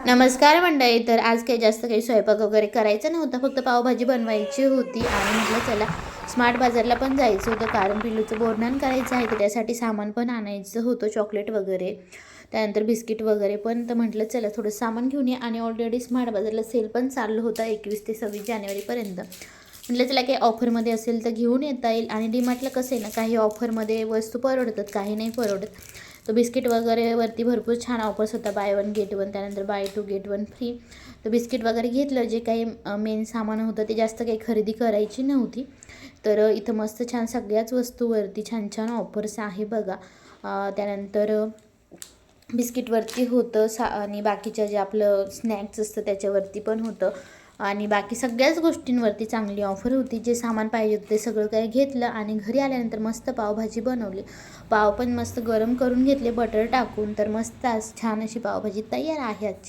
नमस्कार मंडळी. तर आज काही जास्त काही स्वयंपाक वगैरे करायचा नव्हता, फक्त पावभाजी बनवायची होती आणि म्हटलं चला स्मार्ट बाजारला पण जायचं होतं, कारण पिल्लूचं बोरनान करायचं आहे. तर त्यासाठी सामान पण आणायचं होतं, चॉकलेट वगैरे, त्यानंतर बिस्किट वगैरे पण. तर म्हटलं चला थोडं सामान घेऊन ये. आणि ऑलरेडी स्मार्ट बाजारला सेल पण चालू होता 21 ते 26 जानेवारीपर्यंत. म्हटलं चला काही ऑफरमध्ये असेल तर घेऊन येता येईल. आणि डीमार्टला कसं आहे ना, काही ऑफरमध्ये वस्तू परवडतात, काही नाही परवडत. तो बिस्किट वगैरेवरती भरपूर छान ऑफर्स होता, बाय वन गेट वन, त्यानंतर buy two get one free. तर बिस्किट वगैरे घेतलं, जे काही मेन सामान होतं ते जास्त काही खरेदी करायची नव्हती. तर इथं मस्त छान सगळ्याच वस्तूवरती छान छान ऑफर्स आहे बघा. त्यानंतर बिस्किटवरती होतं आणि बाकीच्या जे आपलं स्नॅक्स असतं त्याच्यावरती पण होतं. आणि बाकी सगळ्याच गोष्टींवरती चांगली ऑफर होती. जे सामान पाहिजे होतं ते सगळं काही घेतलं आणि घरी आल्यानंतर मस्त पावभाजी बनवली. पाव पण मस्त गरम करून घेतले बटर टाकून. तर मस्त आज छान अशी पावभाजी तयार आहे आजची.